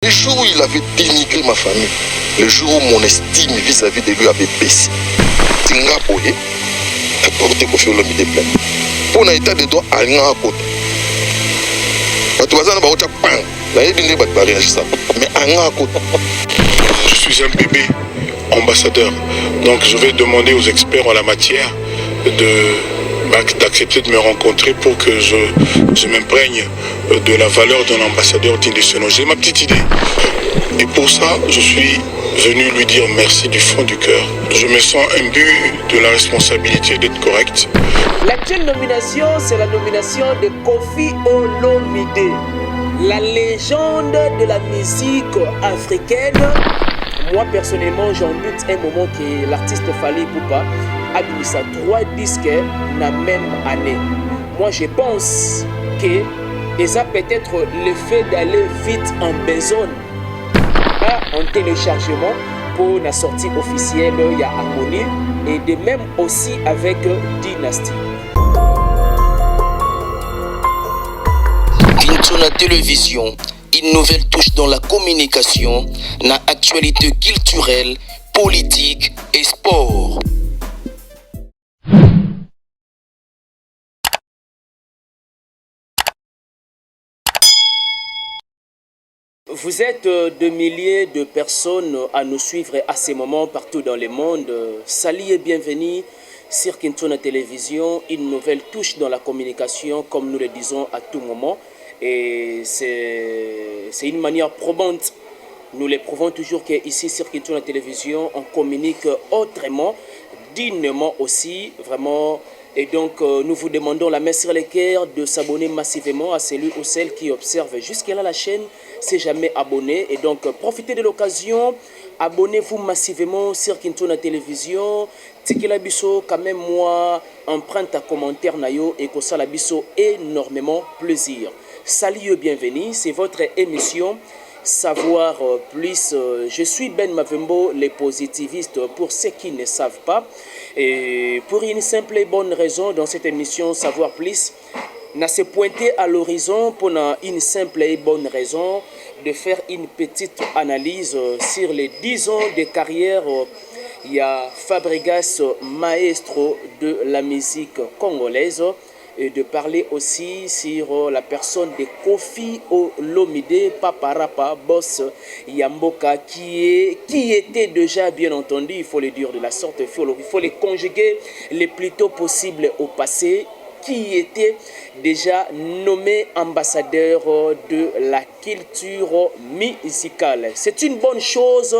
Le jour où il avait dénigré ma famille, le jour où mon estime vis-à-vis de lui avait baissé, Tinga Boye a porté Kofi Olomide plainte. Pour un état de droit, à l'un à côté. Je suis un bébé ambassadeur, donc je vais demander aux experts en la matière d'accepter de me rencontrer pour que je m'imprègne de la valeur d'un ambassadeur digne de ce nom. J'ai ma petite idée. Et pour ça, je suis venu lui dire merci du fond du cœur. Je me sens imbu de la responsabilité d'être correct. L'actuelle nomination, c'est la nomination de Kofi Olomide, la légende de la musique africaine. Moi, personnellement, j'en doute un moment que l'artiste Fally Ipupa a mis sa 3 disques la même année. Moi, je pense que ça peut-être le fait d'aller vite en besogne en téléchargement pour la sortie officielle, il y a Harmonie, et de même aussi avec Dynasty. Kintona Télévision, une nouvelle touche dans la communication, dans l'actualité culturelle, politique et sport. Vous êtes de milliers de personnes à nous suivre à ce moment partout dans le monde. Salut et bienvenue sur Kintona Télévision, une nouvelle touche dans la communication, comme nous le disons à tout moment. Et c'est une manière probante. Nous le prouvons toujours qu'ici sur Kintona Télévision, on communique autrement, dignement aussi, vraiment. Et donc, nous vous demandons la main sur les cœurs de s'abonner massivement à celui ou celle qui observe jusqu'à là la chaîne, c'est jamais abonné. Et donc, profitez de l'occasion, abonnez-vous massivement sur Kintona Télévision. Tikila Bisso, quand même, moi, emprunte à commentaire nayo et que ça la Bisso énormément plaisir. Salut, bienvenue, c'est votre émission Savoir plus. Je suis Ben Mavembo, le positiviste pour ceux qui ne savent pas. Et pour une simple et bonne raison, dans cette émission Savoir plus, n'a se pointé à l'horizon pour une simple et bonne raison de faire une petite analyse sur les 10 ans de carrière. Il y a Fabregas, maestro de la musique congolaise, et de parler aussi sur la personne de Kofi Olomide, Paparapa, boss Yamboka, qui était déjà, bien entendu, il faut le dire de la sorte, il faut les conjuguer le plus tôt possible au passé, qui était déjà nommé ambassadeur de la culture musicale. C'est une bonne chose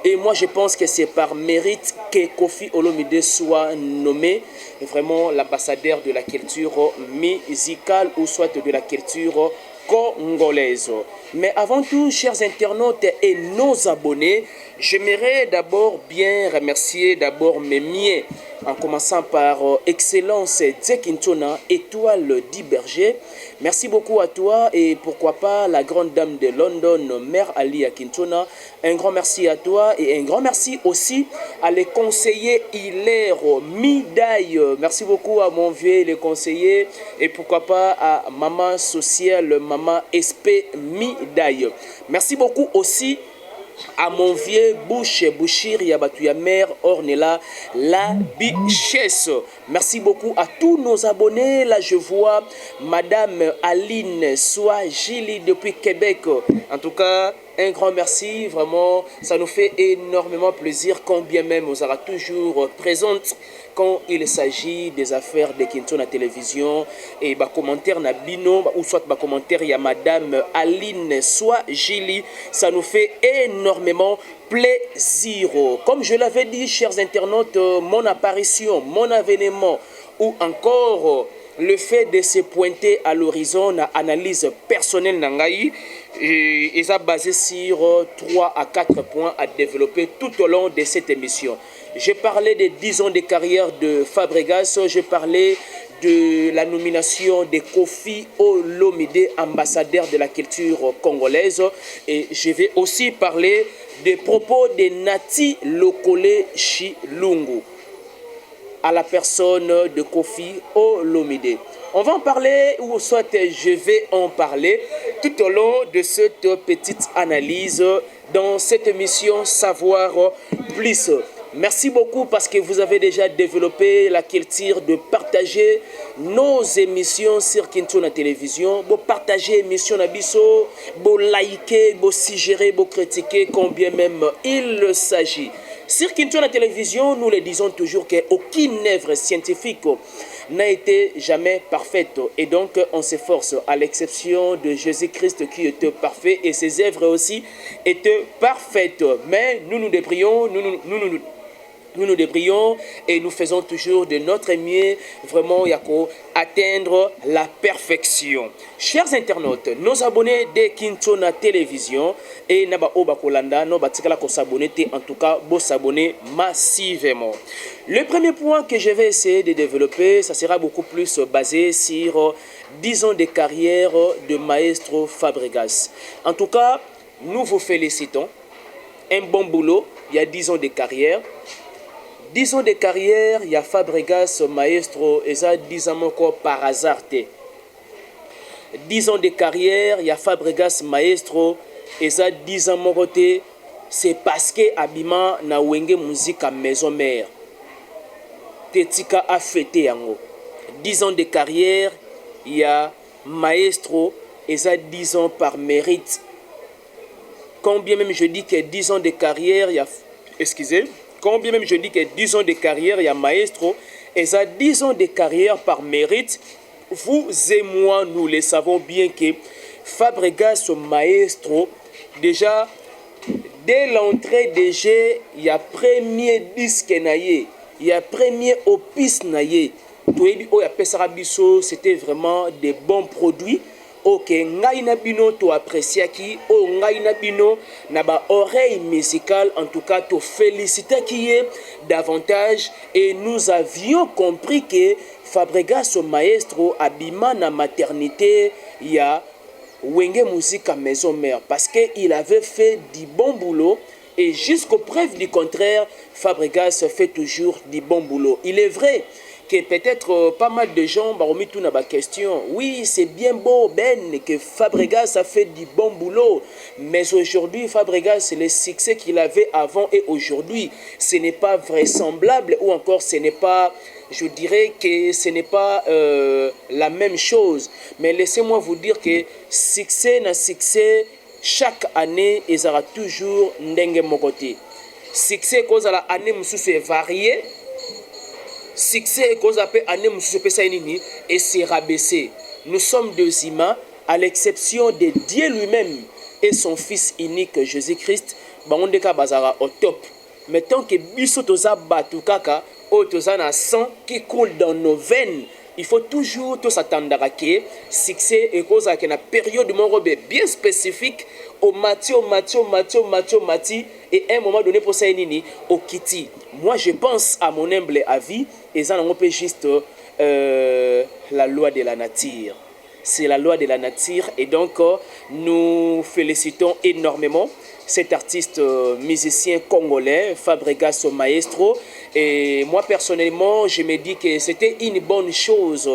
et moi je pense que c'est par mérite que Kofi Olomide soit nommé vraiment l'ambassadeur de la culture musicale ou soit de la culture congolaise. Mais avant tout, chers internautes et nos abonnés, j'aimerais d'abord bien remercier d'abord mes miens, en commençant par Excellence Kintona, Étoile d'Iberger. Merci beaucoup à toi et pourquoi pas la grande dame de London, Mère Ali Kintona. Un grand merci à toi et un grand merci aussi à les conseillers Hilaire Midaille. Merci beaucoup à mon vieux les conseillers et pourquoi pas à maman sociale, maman SP Midaille. Merci beaucoup aussi à mon vieux Bouchir Yabatuya Mère Ornella la Bichesse. Merci beaucoup à tous nos abonnés. Là je vois Madame Aline Soa-Gili depuis Québec. En tout cas, un grand merci, vraiment, ça nous fait énormément plaisir, quand bien même on sera toujours présente quand il s'agit des affaires de Kintona Télévision. Et bah commentaire na bino ou soit bah commentaire il y a Madame Aline Soa-Gili, ça nous fait énormément plaisir. Comme je l'avais dit, chers internautes, mon apparition, mon avènement ou encore le fait de se pointer à l'horizon, la analyse personnelle nangaï, est basé sur 3 à 4 points à développer tout au long de cette émission. J'ai parlé des 10 ans de carrière de Fabregas, j'ai parlé de la nomination de Kofi Olomide, ambassadeur de la culture congolaise, et je vais aussi parler des propos de Nati Lokole Chilungu. à la personne de Koffi Olomide. On va en parler, ou soit je vais en parler tout au long de cette petite analyse dans cette émission Savoir Plus. Merci beaucoup parce que vous avez déjà développé la culture de partager nos émissions sur Kintona Télévision. Vous partagez l'émission Nabiso, vous likez, vous suggérez, vous critiquez, combien même il s'agit. Sur Kintona Télévision, nous le disons toujours qu'aucune œuvre scientifique n'a été jamais parfaite. Et donc, on s'efforce, à l'exception de Jésus-Christ qui était parfait, et ses œuvres aussi étaient parfaites. Mais nous nous débrouillons, nous nous débrouillons et nous faisons toujours de notre mieux, vraiment, Yako, atteindre la perfection. Chers internautes, nos abonnés de Kintona Télévision et Naba Oba Kolanda, nos batikala ko s'abonner, en tout cas, vous s'abonner massivement. Le premier point que je vais essayer de développer, ça sera beaucoup plus basé sur 10 ans de carrière de Maestro Fabregas. En tout cas, nous vous félicitons. Un bon boulot, il y a 10 ans de carrière. 10 ans de carrière, il y a Fabregas Maestro, et ça 10 ans encore par hasard. 10 ans de carrière, il y a Fabregas Maestro, et ça 10 ans encore, c'est parce que Abima na wenge musique à maison mère. Tetika a fêté yango. 10 ans de carrière, il y a Maestro, et ça 10 ans par mérite. Combien même je dis que 10 ans de carrière, il y a... Excusez. Combien même je dis que 10 ans de carrière, il y a Maestro, et ça 10 ans de carrière par mérite, vous et moi, nous le savons bien que Fabregas Maestro, déjà, dès l'entrée des jeux, il y a premier disque naïe, il y a premier opus naïe. C'était vraiment des bons produits. Ok, ngai na bino to apprécié qui o ngai na bino na ba oreille musicale, en tout cas to féliciter qui est davantage, et nous avions compris que Fabregas Maestro abima na maternité il y a Wenge musique à maison mère parce que il avait fait du bon boulot, et jusqu'aux preuves du contraire, Fabregas fait toujours du bon boulot. Il est vrai que peut-être pas mal de gens ont mis tout dans la question. Oui, c'est bien beau, Ben, que Fabregas a fait du bon boulot. Mais aujourd'hui, Fabregas, le succès qu'il avait avant et aujourd'hui, ce n'est pas vraisemblable, ou encore ce n'est pas, je dirais que ce n'est pas la même chose. Mais laissez-moi vous dire que succès na succès, chaque année, il y aura toujours ndenge mokote. Succès cause à la année, c'est varié. Succès cause appelle année et c'est rabaissé. Nous sommes deux humains, à l'exception de Dieu lui-même et son Fils unique Jésus-Christ, bandeka bazara au top. Mais tant que biso toza batu kaka, o toza na sang qui coule dans nos veines, il faut toujours tout s'attendre à que succès et cause à une période de mon robe bien spécifique au mati, et à un moment donné pour ça au Kiti. Moi je pense à mon humble avis, et ça on peut juste la loi de la nature. C'est la loi de la nature, et donc nous félicitons énormément cet artiste musicien congolais, Fabregas Maestro. Et moi personnellement, je me dis que c'était une bonne chose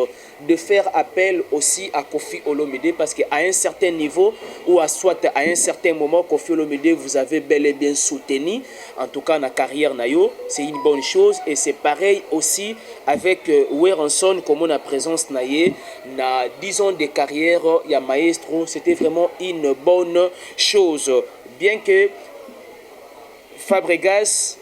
de faire appel aussi à Koffi Olomide, parce qu'à un certain niveau, ou à soit à un certain moment, Koffi Olomide vous avez bel et bien soutenu, en tout cas dans la carrière nayo, c'est une bonne chose. Et c'est pareil aussi avec Werenson, comme on a présence naye, na 10 ans de carrière, il y a Maestro, c'était vraiment une bonne chose. Bien que Fabregas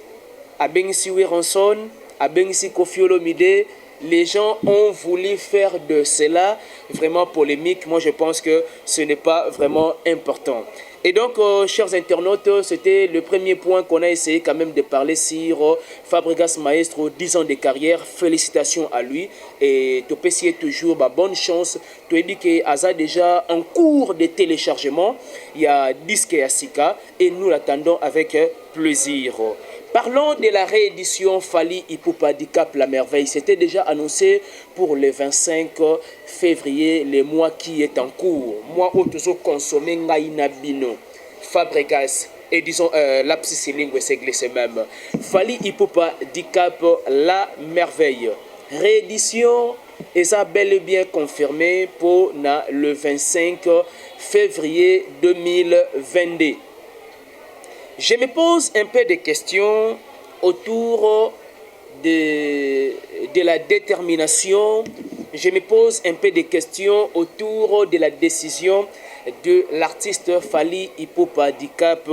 a béni Werenson, a béni Koffi Olomide, les gens ont voulu faire de cela vraiment polémique. Moi, je pense que ce n'est pas vraiment important. Et donc, chers internautes, c'était le premier point qu'on a essayé quand même de parler sur Fabregas Maestro, 10 ans de carrière. Félicitations à lui. Et tu peux essayer toujours, bonne chance. Tu as dit qu'il y a déjà en cours de téléchargement. Il y a Disque et Asika, et nous l'attendons avec plaisir. Parlons de la réédition Fally Ipupa du Cap La Merveille. C'était déjà annoncé pour le 25 février, le mois qui est en cours. Moi, où toujours consommé Ngaïna Bino, Fabregas, et disons lapsus lingue c'est glissé même. Fally Ipupa Dicap La Merveille. Réédition et ça bel et bien confirmé pour le 25 février 2022. Je me pose un peu de questions autour de la détermination. Je me pose un peu de questions autour de la décision de l'artiste Fally Ipupa Dicap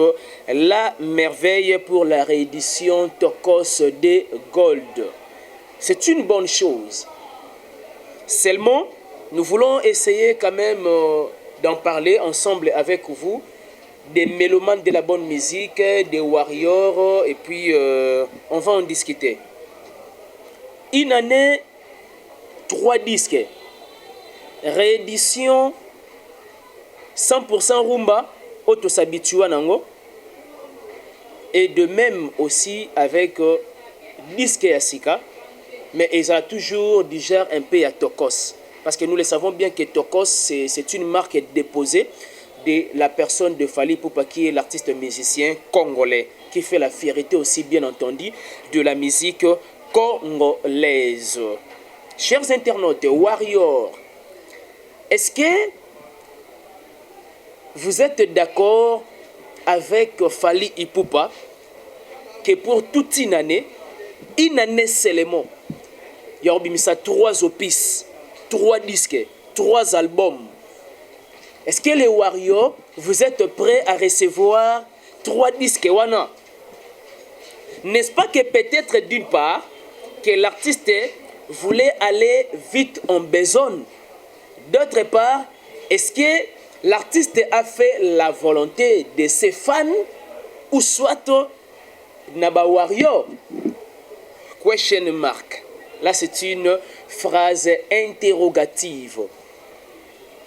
La Merveille pour la réédition Tokos de Gold. C'est une bonne chose. Seulement, nous voulons essayer quand même d'en parler ensemble avec vous, des mélomanes de la bonne musique, des warriors, et puis on va en discuter. Une année, 3 disques, réédition 100% rumba, autosabitua nango, et de même aussi avec disque Yasika, mais ils ont toujours du genre un peu à Tokos, parce que nous le savons bien que Tokos c'est une marque déposée de la personne de Fally Ipupa qui est l'artiste musicien congolais, qui fait la fierté aussi bien entendu de la musique congolaise. Chers internautes, warriors, est-ce que vous êtes d'accord avec Fally Ipupa que pour toute une année seulement, il y a eu 3 opus, 3 disques, 3 albums. Est-ce que les warriors, vous êtes prêts à recevoir 3 disques wana? N'est-ce pas que peut-être d'une part, que l'artiste voulait aller vite en besogne? D'autre part, est-ce que l'artiste a fait la volonté de ses fans ou soit Naba Warrior? Question mark. Là, c'est une phrase interrogative.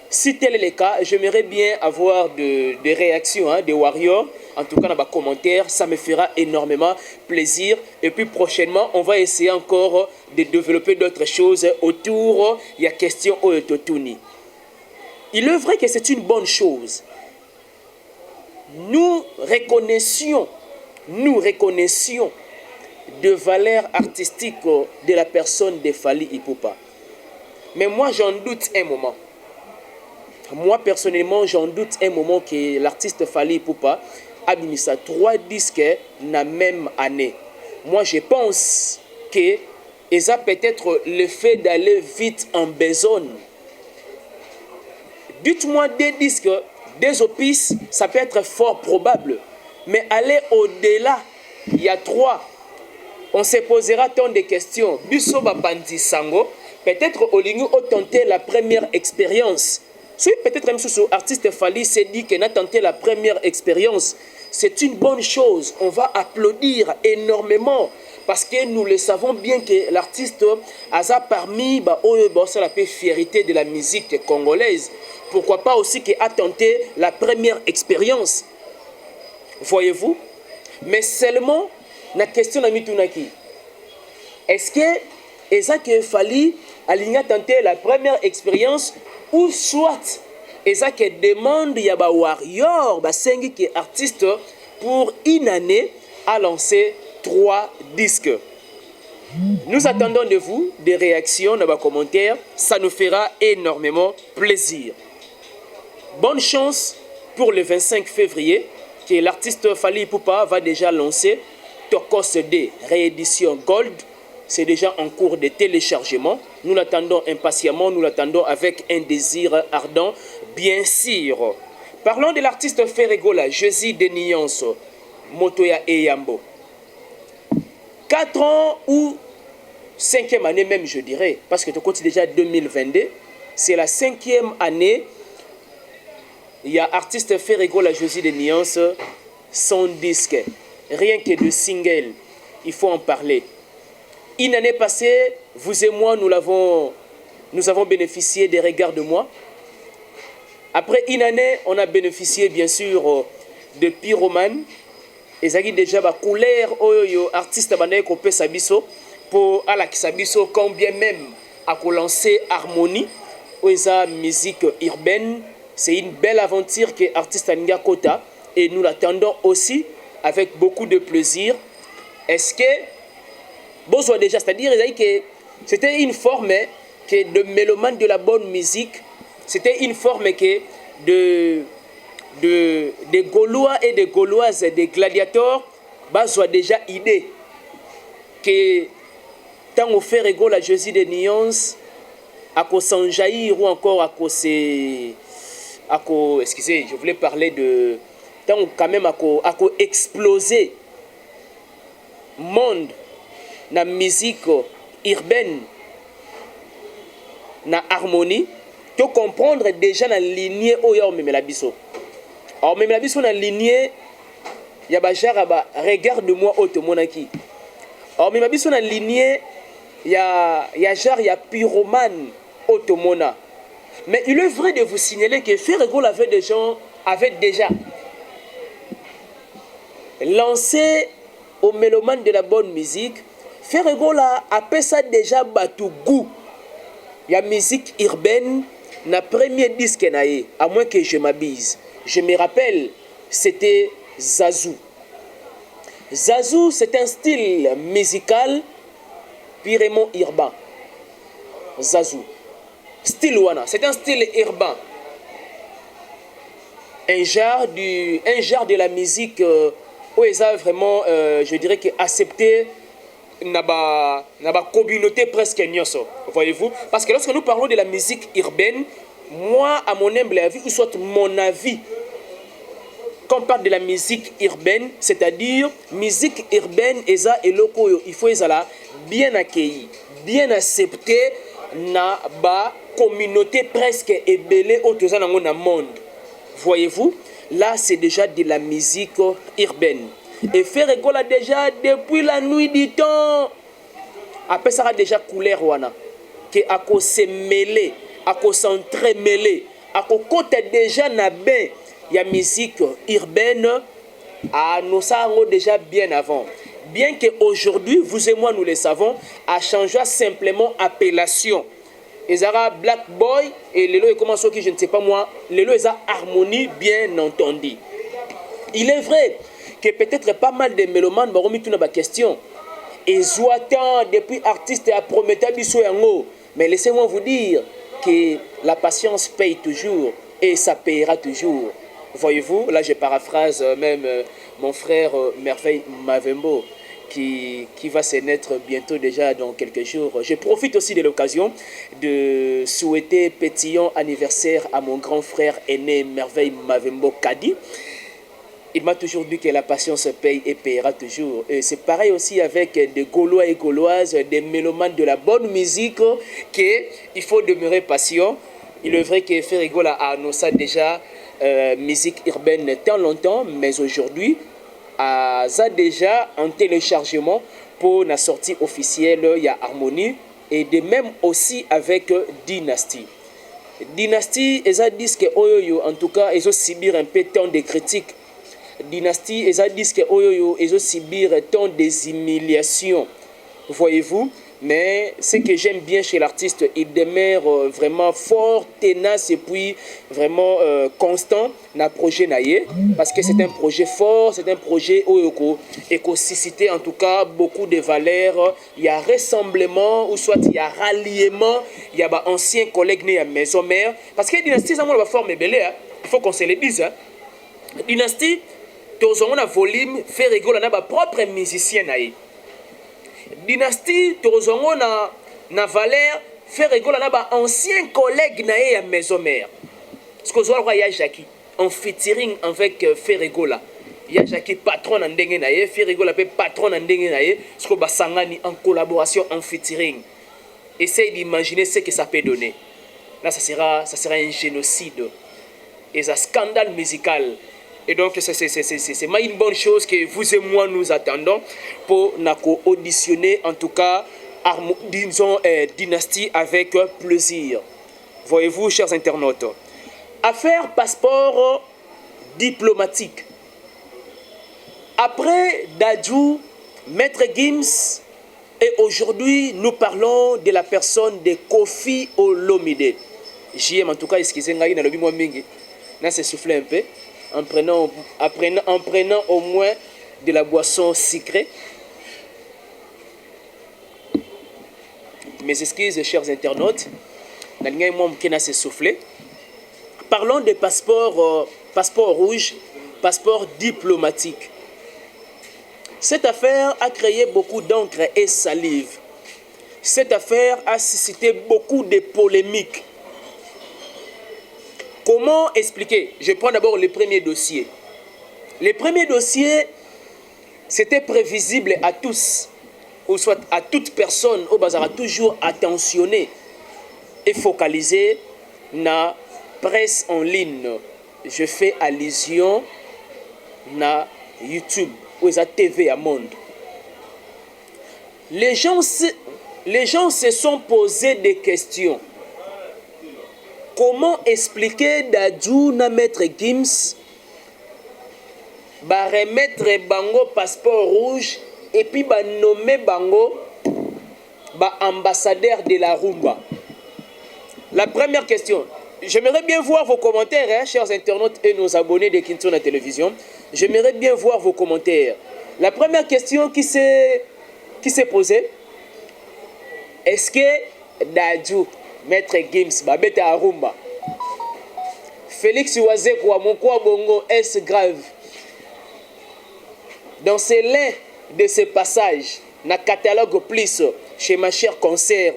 Si tel est le cas, j'aimerais bien avoir des réactions des warriors. En tout cas, dans les commentaires, ça me fera énormément plaisir. Et puis prochainement, on va essayer encore de développer d'autres choses autour de la question Oyototuni. Il est vrai que c'est une bonne chose. Nous reconnaissions de valeur artistique de la personne de Fally Ipupa. Mais moi, j'en doute un moment. Moi, personnellement, j'en doute un moment que l'artiste Fally Ipupa a mis 3 disques la même année. Moi, je pense que ça peut-être le fait d'aller vite en besogne. Dites-moi 2 disques, 2 opus, ça peut être fort probable. Mais aller au-delà, il y a 3. On se posera tant de questions. Biso Bapandi Sango, peut-être Olingu a tenté la première expérience. Si peut-être même ce artiste Fally s'est dit qu'il a tenté la première expérience, c'est une bonne chose. On va applaudir énormément parce que nous le savons bien que l'artiste a parmi la fierté de la musique congolaise. Pourquoi pas aussi qu'il a tenté la première expérience. Voyez-vous? Mais seulement, la question de Mitunaki, est-ce que Fally a tenté la première expérience ou soit eza que demande ya ba warrior ba sengi qui artiste pour une année à lancer 3 disques. Nous attendons de vous des réactions dans vos commentaires, ça nous fera énormément plaisir. Bonne chance pour le 25 février que l'artiste Fally Ipupa va déjà lancer Tokos D réédition Gold. C'est déjà en cours de téléchargement. Nous l'attendons impatiemment, nous l'attendons avec un désir ardent, bien sûr. Parlons de l'artiste Ferregola, Jésus de Nyons, Motoya Eyambo. 4 ans ou 5e année même, je dirais, parce que tu comptes déjà 2022, c'est la 5e année. Il y a artiste Ferregola, Jésus de Nyons, son disque, rien que de single, il faut en parler. Une année passée, vous et moi, nous avons bénéficié des regards de moi. Après une année, on a bénéficié bien sûr de Pyroman. Et ça déjà la couleur oyo artiste banaye ko pesa biso pour alakisa biso combien même à lancer harmonie ou esa musique urbaine. C'est une belle aventure que artiste Anga Kota et nous l'attendons aussi avec beaucoup de plaisir. Est-ce que bonsoir déjà, c'est-à-dire que c'était une forme que de mélomane de la bonne musique, c'était une forme que de Gaulois et de Gauloises, des gladiateurs, soit déjà idée que tant on fait rigolo la Jésus de nuances, à cause sans jaillir ou encore à cause excusez, je voulais parler de tant quand même à cause exploser monde na musique urbaine na harmonie, tu comprendre déjà la lignée oyo même la biso. Alors même la biso na lignée ya ba jaraba regarde-moi otomonaki. Alors même la biso na lignée ya genre ya pyromane otomona. Mais il est vrai de vous signaler que Ferrego avait des gens avait déjà lancé au mélomane de la bonne musique. Ferrego a appelé ça déjà batou goût. Il y a musique urbaine, na premier disque naé, à moins que je m'abuse. Je me rappelle, c'était Zazou. Zazou, c'est un style musical purement urbain. Zazou. Style wana, c'est un style urbain. Un genre de la musique où ils ont vraiment, je dirais que accepté na ba communauté presque nyoso, voyez-vous, parce que lorsque nous parlons de la musique urbaine, moi à mon humble avis ou soit mon avis, quand on parle de la musique urbaine, c'est-à-dire musique urbaine eza eloko il faut ezala bien accueilli, bien accepté na ba communauté presque ebelé autoza nango na monde, voyez-vous, là c'est déjà de la musique urbaine. Et Ferrego là déjà depuis la nuit du temps. Après ça a déjà couleur wana. Que à cause se mêler, à cause s'entremêler, à cause côté déjà na ben, il y a musique urbaine à nous savons déjà bien avant. Bien que aujourd'hui vous et moi nous le savons, a changé simplement appellation. Ezara Black Boy et Lelo et comment ça qui je ne sais pas moi, Lelo eza harmonie bien entendu. Il est vrai que peut-être pas mal de mélomanes vont remettre une question. Et Zouatan, depuis artiste à Prométhée Bissou Yango. Mais laissez-moi vous dire que la patience paye toujours et ça payera toujours. Voyez-vous, là je paraphrase même mon frère Merveille Mavembo qui va se naître bientôt déjà dans quelques jours. Je profite aussi de l'occasion de souhaiter pétillant anniversaire à mon grand frère aîné Merveille Mavembo Kadi. Il m'a toujours dit que la patience paye et payera toujours. Et c'est pareil aussi avec des Gaulois et Gauloises, des mélomanes de la bonne musique, qu'il faut demeurer patient. Il est vrai que Ferrego a annoncé déjà musique urbaine tant longtemps, mais aujourd'hui, a déjà un téléchargement pour la sortie officielle, il y a Harmonie, et de même aussi avec Dynasty. Dynasty, ils ont dit que, en tout cas, ils ont subi un peu tant de critiques. Dynasty, ils ont dit que ils ont subi tant des humiliations, voyez-vous. Mais ce que j'aime bien chez l'artiste, il demeure vraiment fort, tenace et puis vraiment constant dans le projet Naye, parce que c'est un projet fort, c'est un projet éco-suscité en tout cas beaucoup de valeurs. Il y a rassemblement ou soit il y a ralliement, il y a anciens collègues nés à maison mère, parce que Dynasty ça va former belé, il faut qu'on se le dise. Dynasty, tous on a volume, fait rigoler na propre musicien Naye. Dynasty, tozongo na valeur, faire rigoler na ancien collègue naé à maison mère. Parce que zoa ya Jackie en featuring avec Ferregola. Ya Jackie patron en ndenge naé, Ferregola pe patron en ndenge naé, parce que basangani en collaboration en featuring. Essaye d'imaginer ce que ça peut donner. Là ça sera un génocide. Et un scandale musical. Et donc, c'est une bonne chose que vous et moi nous attendons pour auditionner, en tout cas, disons, Dynasty avec plaisir. Voyez-vous, chers internautes. Affaire passeport diplomatique. Après Dadju, Maître Gims, et aujourd'hui, nous parlons de la personne de Kofi Olomide. JM, en tout cas, excusez-moi, il y a le mingi. Là, c'est soufflé un peu. en prenant au moins de la boisson sucrée. Mes excuses, chers internautes. Se souffler. Parlons des passeports, passeport rouge, passeport diplomatique. Cette affaire a créé beaucoup d'encre et salive. Cette affaire a suscité beaucoup de polémiques. Comment expliquer? Je prends d'abord le premier dossier. Le premier dossier, c'était prévisible à tous, ou soit à toute personne, au bazar, toujours attentionné et focalisé na presse en ligne. Je fais allusion na YouTube ou à TV à monde. Les gens se sont posé des questions. Comment expliquer Dadju na maître Gims ba remettre bango passeport rouge et puis ba nommer bango ba ambassadeur de la rumba? La première question, j'aimerais bien voir vos commentaires, hein, chers internautes et nos abonnés de Kintona Télévision. J'aimerais bien voir vos commentaires. La première question qui s'est posée, est-ce que Dadju, maître Gims, babete à rumba, Félix Wazekwa, Mokwa Bongo, est-ce grave? Dans l'un de ces passages, dans le catalogue plus, chez ma chère concert,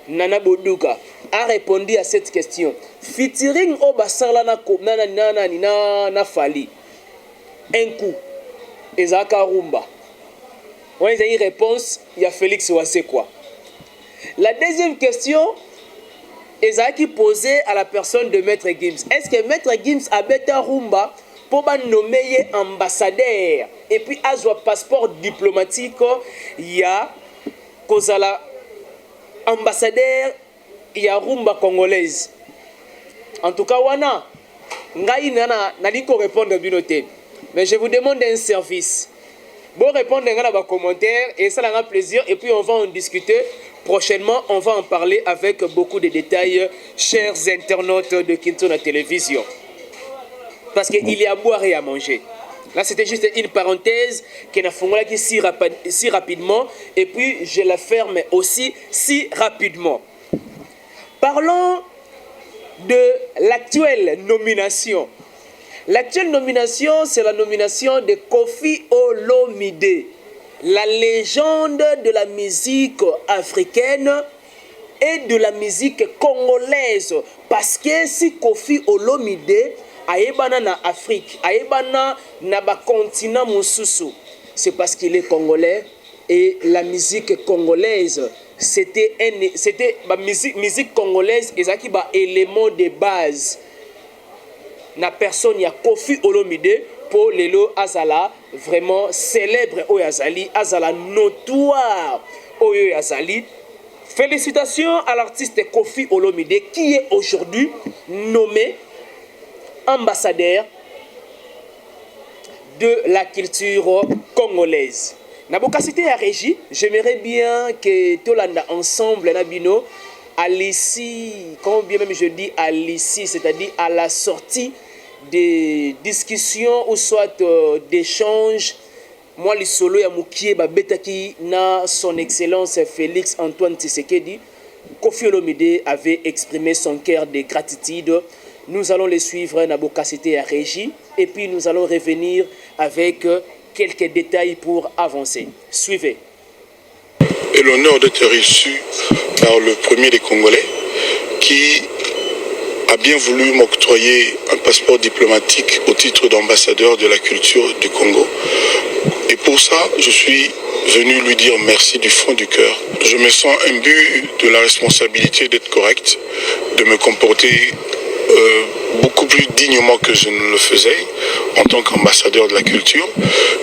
Nana Boduka a répondu à cette question. Featuring Obasala na Fali. Un coup. Ezaka Rumba. On a eu réponse, il y a Félix Wasekwa. La deuxième question, Ezaki posée à la personne de Maître Gims. Est-ce que Maître Gims a bêta Rumba pour nommer ambassadeur et puis à son passeport diplomatique, il y a Kozala ambassadeur, il y a rumba congolaise. En tout cas, wana ngai nana naliko répondre à binoté. Mais je vous demande un service. Bon répondre dans les commentaires et ça a plaisir et puis on va en discuter prochainement, on va en parler avec beaucoup de détails, chers internautes de Kintona Télévision. Parce qu'il y a à boire et à manger. Là, c'était juste une parenthèse qui n'a fonctionné si rapidement et puis je la ferme aussi si rapidement. Parlons de l'actuelle nomination. L'actuelle nomination, c'est la nomination de Koffi Olomide, la légende de la musique africaine et de la musique congolaise. Parce que si Koffi Olomide aïbana na Afrique, aïbana na ba continent mususu, c'est parce qu'il est congolais et la musique congolaise, c'était la musique congolaise et ça qui ba élément de base. Na personne ya Koffi Olomide pour lelo azala vraiment célèbre au Azali, azala notoire au Azali. Félicitations à l'artiste Koffi Olomide qui est aujourd'hui nommé ambassadeur de la culture congolaise. Nabokasité à Régie, j'aimerais bien que Tolanda ensemble, Nabino, à l'ici, quand bien même je dis à l'ici, c'est-à-dire à la sortie des discussions ou soit d'échanges, moi le solo ya Mukie Babetaki na son excellence Félix Antoine Tshisekedi, Koffi Olomide avait exprimé son cœur de gratitude. Nous allons les suivre, Nabokasité à Régie, et puis nous allons revenir avec quelques détails pour avancer. Suivez. Et l'honneur d'être reçu par le premier des Congolais qui a bien voulu m'octroyer un passeport diplomatique au titre d'ambassadeur de la culture du Congo. Et pour ça, je suis venu lui dire merci du fond du cœur. Je me sens imbu de la responsabilité d'être correct, de me comporter beaucoup plus dignement que je ne le faisais en tant qu'ambassadeur de la culture.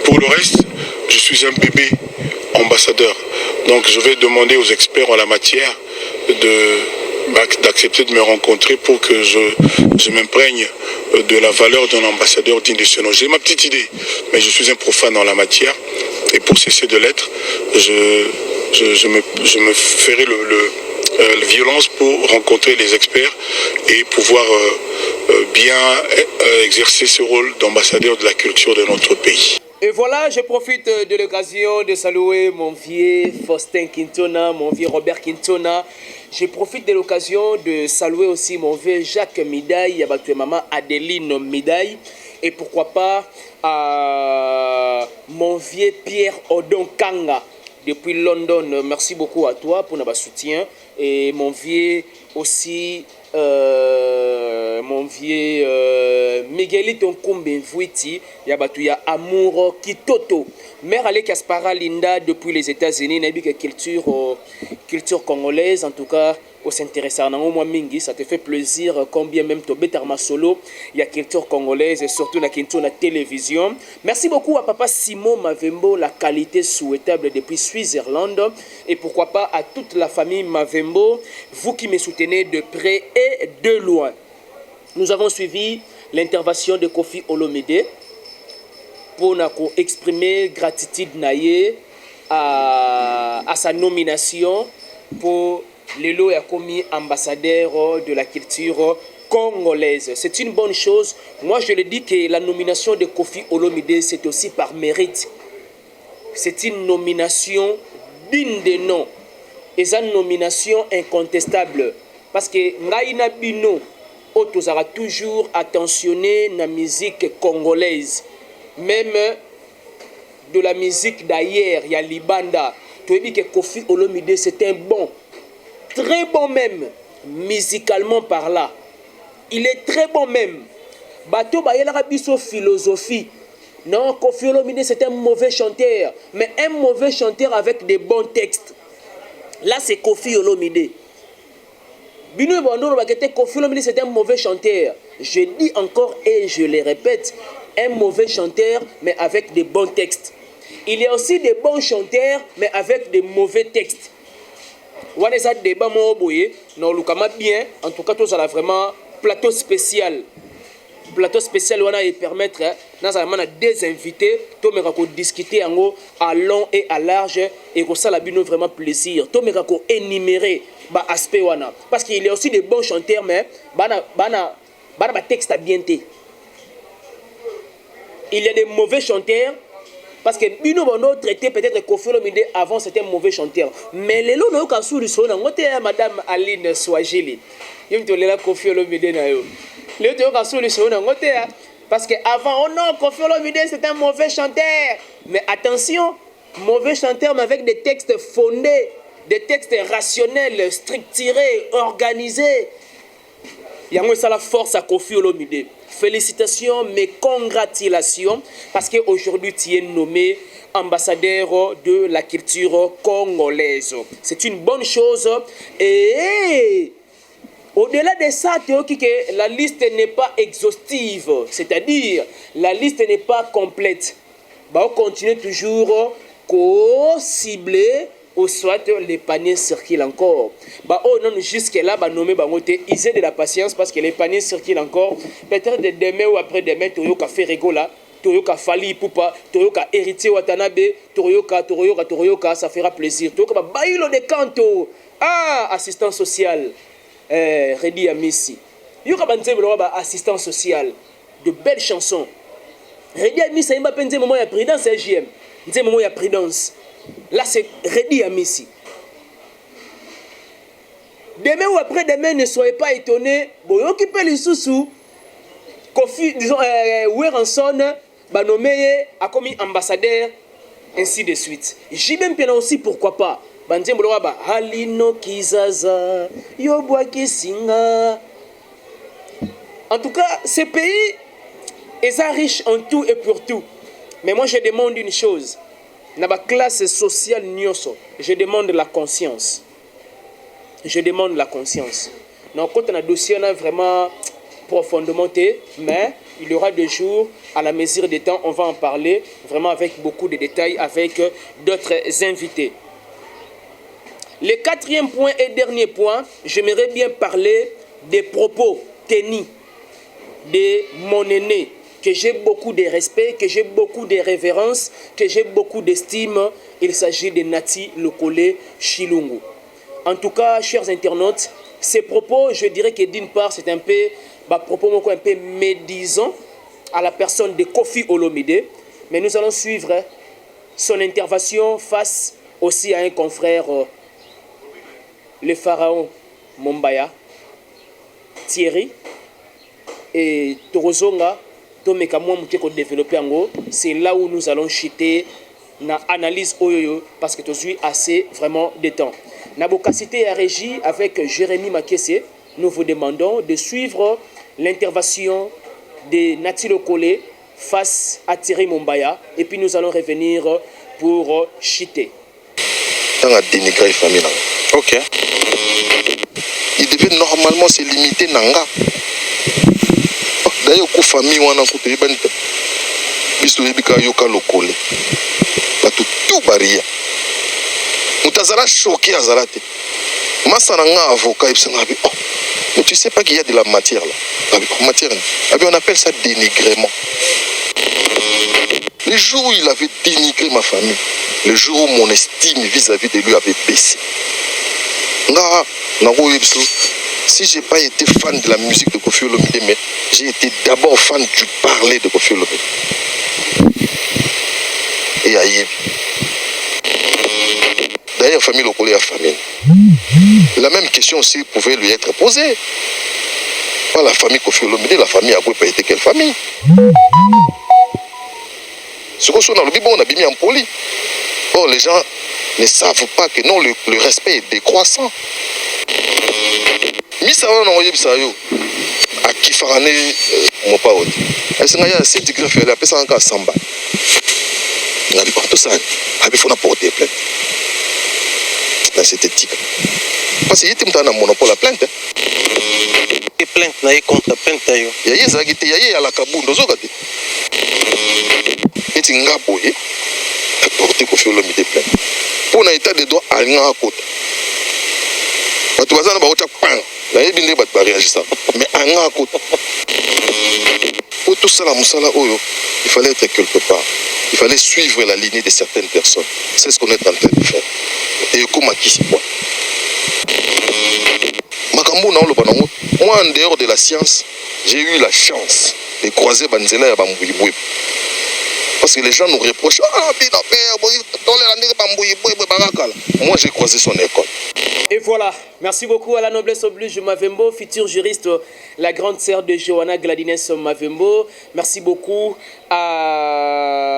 Pour le reste, je suis un bébé ambassadeur. Donc je vais demander aux experts en la matière d'accepter de me rencontrer pour que je m'imprègne de la valeur d'un ambassadeur digne de ce nom. J'ai ma petite idée, mais je suis un profane en la matière. Et pour cesser de l'être, je me ferai la violence pour rencontrer les experts et pouvoir bien exercer ce rôle d'ambassadeur de la culture de notre pays. Et voilà, je profite de l'occasion de saluer mon vieux Faustin Quintona, mon vieux Robert Quintona. Je profite de l'occasion de saluer aussi mon vieux Jacques Midaille, et maman Adeline Midaille. Et pourquoi pas mon vieux Pierre Odonkanga depuis London. Merci beaucoup à toi pour notre soutien. Et mon vieux aussi, mon vieux Miguelito Nkumbe Mvuiti, Yabatuya Amour Kitoto. Mère Alek Aspara Linda depuis les États-Unis, Nabi culture congolaise, en tout cas, on s'intéresse à Mingi, ça te fait plaisir, combien même Tobé Tarma Solo, il y a culture congolaise et surtout la culture la télévision. Merci beaucoup à Papa Simon Mavembo, la qualité souhaitable depuis Suisse-Irlande, et pourquoi pas à toute la famille Mavembo, vous qui me soutenez de près et de loin. Nous avons suivi l'intervention de Kofi Olomide pour exprimer gratitude naïe à sa nomination pour Lelo a commis ambassadeur de la culture congolaise. C'est une bonne chose. Moi, je le dis que la nomination de Kofi Olomide, c'est aussi par mérite. C'est une nomination digne de nom. Et c'est une nomination incontestable. Parce que Ngaïna Bino, on aura toujours attentionné la musique congolaise. Même de la musique d'ailleurs, il y a Libanda. Tu as dit que Kofi Olomide, c'est un bon. Très bon même, musicalement par là. Il est très bon même. Bato Bayela Biso philosophie. Non, Kofi Olomide c'est un mauvais chanteur. Mais un mauvais chanteur avec des bons textes. Là c'est Kofi Olomide. Bino Bandoro Bagete, Kofi Olomide c'est un mauvais chanteur. Je dis encore et je le répète, un mauvais chanteur mais avec des bons textes. Il y a aussi des bons chanteurs mais avec des mauvais textes. On a des débats non lukama bien en tout cas tout ça vraiment plateau spécial on a permettre dans des invités to me ko discuter à long et à large et que ça la bino vraiment plaisir to me ko énumérer ba aspect wana parce qu'il y a aussi des bons chanteurs mais bana texte à bien té. Il y a des mauvais chanteurs. Parce que Bino Bono traité peut-être Kofi Olomide avant c'était un mauvais chanteur. Mais les lots n'ont qu'à sous Madame Aline Swahili. Il me dit Kofi Olomide na yo. Les lots n'ont qu'à sous parce que avant non Kofi Olomide c'est un mauvais chanteur. Mais attention, mauvais chanteur mais avec des textes fondés, des textes rationnels, structurés, organisés. Il y a ça la force à Kofi Olomide. Félicitations, mais congratulations, parce qu'aujourd'hui tu es nommé ambassadeur de la culture congolaise. C'est une bonne chose. Et au-delà de ça, la liste n'est pas exhaustive, c'est-à-dire la liste n'est pas complète. On continue toujours à cibler ou soit les paniers circulent encore. Oh non, jusque là, nommé ils aient de la patience parce que les paniers circulent encore. Peut-être demain ou après-demain, Toyoka Ferregola, Toyoka Fali Poupa, Toyoka Héritier Watanabe, Toyoka, ça fera plaisir. Toyoka Bailo de Kanto, assistant social, Redi Amissi. Yoka Banzeboloba, assistant social, de belles chansons. Redi Amissi, il m'a pensé moment de prudence, JM. Il moment de prudence. Là, c'est Redi Amissi. Demain ou après-demain, ne soyez pas étonnés. Bon, occupez les sous-sous. Kofi, disons, Weranson, nommé a commis ambassadeur, ainsi de suite. J'ai même bien aussi, pourquoi pas. Halino Kizaza, Yobwa Kisinga. En tout cas, ce pays est riche en tout et pour tout. Mais moi, je demande une chose. Dans la classe sociale, je demande la conscience. Je demande la conscience. Donc, quand on a dossier, on a vraiment profondément, mais il y aura des jours, à la mesure des temps, on va en parler vraiment avec beaucoup de détails, avec d'autres invités. Le quatrième point et dernier point, j'aimerais bien parler des propos tenus de mon aîné, que j'ai beaucoup de respect, que j'ai beaucoup de révérence, que j'ai beaucoup d'estime. Il s'agit de Nati Lokole Chilungu. En tout cas, chers internautes, ces propos, je dirais que d'une part, c'est un peu propos un peu médisants à la personne de Koffi Olomide, mais nous allons suivre son intervention face aussi à un confrère, le pharaon Mombaya, Thierry, et Torozonga, c'est là où nous allons chuter na analyse oyoyo parce que tu suis assez vraiment de temps. Nabokacité à régie avec Jérémy Makesse, nous vous demandons de suivre l'intervention de Natilo Kole face à Thierry Mombaya et puis nous allons revenir pour chuter. Dans la dénigrer famille. Ok. Il devait normalement se limiter nanga. D'ailleurs, la famille wana kote banita. Biso yebika yoka lokole. Batu tout baria. Mutazala choqué azalate. Masa nanga avocat ibsangabi. Oh, mais tu sais pas qu'il y a de la matière là. Matière. On appelle ça dénigrement. Le jour où il avait dénigré ma famille, le jour où mon estime vis-à-vis de lui avait baissé. Si je n'ai pas été fan de la musique de Koffi Olomide, mais j'ai été d'abord fan du parler de Koffi Olomide. Et Aïebi. D'ailleurs, famille Lokole a famille. La même question aussi pouvait lui être posée. Pas la famille Koffi Olomide, la famille Agoué pas été quelle famille? Ce qu'on soit dans le Bible, on a bien mis en poli. Or, les gens ne savent pas que non, le respect est décroissant. Misa wana ngoye bisayo akifarane mopaodi esenga ya 7 degrés fait la pesa nka samba ngabi tout ça abi fona porter plainte là c'était éthique parce que yiti mtana monopole la plainte et plainte na contre plainte yo yaye zagite yaye ya la kabundo zokate eti ngaboye porter Koffi Olomide plainte pour un état de droit alinga akota batu bazana ba ota pan la yebinde bat ba réagir ça mais anga akota pour tout ça la musala oyo il fallait être quelque part, il fallait suivre la lignée de certaines personnes. C'est ce qu'on est en train de faire et comment qui c'est quoi makambo na olo banango moi en dehors de la science j'ai eu la chance de croiser banzela ya bambuyibwe. Parce que les gens nous reprochent moi j'ai croisé son école. Et voilà, merci beaucoup à la noblesse oblige Mavembo, futur juriste, la grande sœur de Johanna Gladines Mavembo. Merci beaucoup à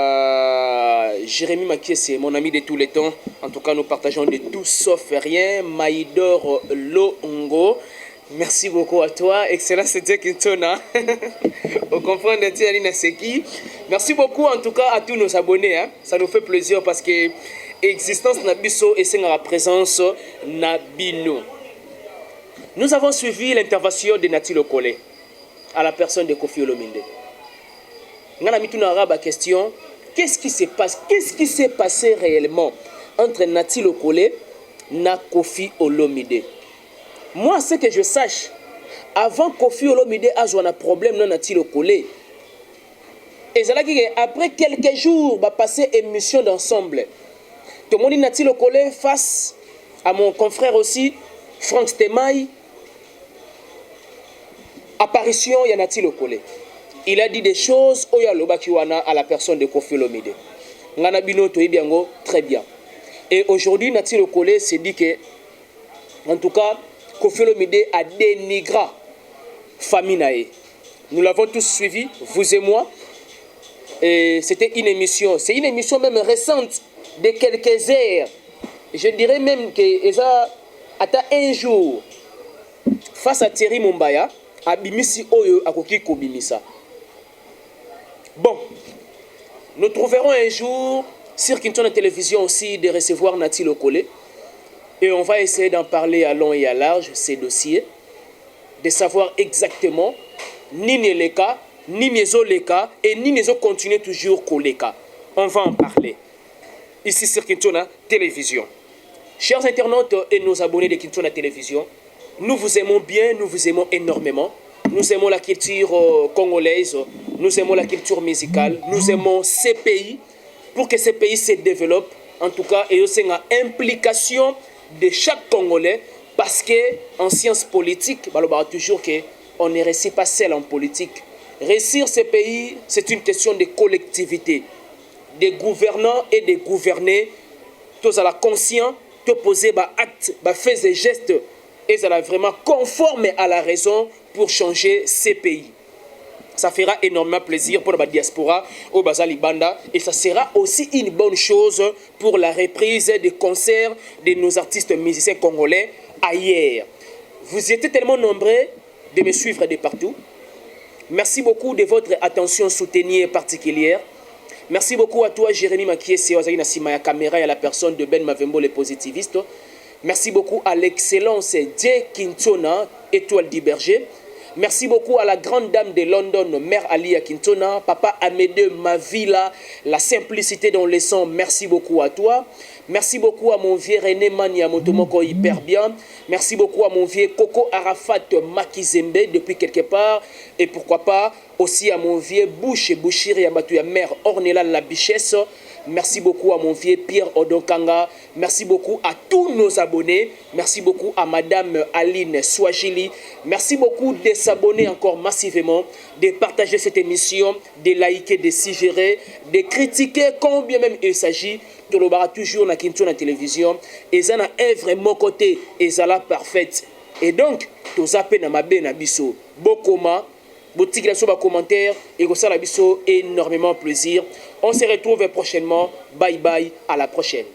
Jérémy Makesse, mon ami de tous les temps. En tout cas, nous partageons de tout sauf rien. Maïdor Longo. Merci beaucoup à toi. Excellent, c'était Kintona. Au comprendre de Tialina Seki. Merci beaucoup en tout cas à tous nos abonnés. Hein. Ça nous fait plaisir parce que existence Nabiso et c'est la présence Nabino. Nous avons suivi l'intervention de Natilo Kole à la personne de Koffi Olomide. Nous avons mis tout la question. Qu'est-ce qui se passe? Qu'est-ce qui s'est passé réellement entre Natilo Kole et Koffi Olomide? Moi, ce que je sache, avant Koffi Olomide a un problème dans Natilo Kole. Et après quelques jours, va passer émission d'ensemble. Tout le monde Natilo Kole face à mon confrère aussi, Franck Stemaï. Apparition, il y a Natilo Kole. Il a dit des choses à la personne de Koffi Olomide. Ngana bino to ibiango très bien. Et aujourd'hui, Natilo Kole s'est dit que, en tout cas, Koffi Olomide a dénigré famille Naé. Nous l'avons tous suivi, vous et moi. Et c'était une émission, c'est une émission même récente de quelques heures. Je dirais même que ça atteint un jour face à Thierry Mombaya, à Bimisi Oyo, à Koki Kobimisa. Bon, nous trouverons un jour sur Kintona Télévision aussi de recevoir Natilo Kole. Et on va essayer d'en parler à long et à large, ces dossiers, de savoir exactement ni les cas, ni les cas, et ni les continuer toujours les cas. On va en parler. Ici sur Kintona Télévision. Chers internautes et nos abonnés de Kintona Télévision, nous vous aimons bien, nous vous aimons énormément. Nous aimons la culture congolaise, nous aimons la culture musicale, nous aimons ces pays pour que ces pays se développent. En tout cas, et aussi une implication de chaque Congolais, parce que en sciences politiques, on toujours que on ne réussit pas seul en politique. Réussir ce pays, c'est une question de collectivité, des gouvernants et des gouvernés. Tous à la conscience, de poser des actes, des faits et gestes, et ça vraiment conforme à la raison pour changer ces pays. Ça fera énormément plaisir pour la diaspora au Bazali Banda et ça sera aussi une bonne chose pour la reprise des concerts de nos artistes musiciens congolais ailleurs. Vous étiez tellement nombreux de me suivre de partout. Merci beaucoup de votre attention soutenue et particulière. Merci beaucoup à toi, Jérémy Makiese, Ozaki Nasima, ya caméra et à la personne de Ben Mavembo, les positivistes. Merci beaucoup à l'excellence Dje Kintona, étoile du berger. Merci beaucoup à la grande dame de London, Mère Alia Kintona, Papa Amédée Mavila, la simplicité dans les sons. Merci beaucoup à toi. Merci beaucoup à mon vieux René Mania Motomoko hyper bien. Merci beaucoup à mon vieux Coco Arafat Makizembe depuis quelque part. Et pourquoi pas aussi à mon vieux Bouche Bouchiri Yabatouya Mère Ornella la Bichesse. Merci beaucoup à mon vieux Pierre Odonkanga. Merci beaucoup à tous nos abonnés. Merci beaucoup à Madame Aline Swajili. Merci beaucoup de s'abonner encore massivement, de partager cette émission, de liker, de suggérer, de critiquer combien même il s'agit. De l'obara toujours na Kinto na télévision. Et ça na œuvre mon côté. Et ça la parfaite. Et donc, tous appels na mabe na biso. Bokoma. Boutique sur les commentaires et ça la biso énormément plaisir. On se retrouve prochainement. Bye bye, à la prochaine.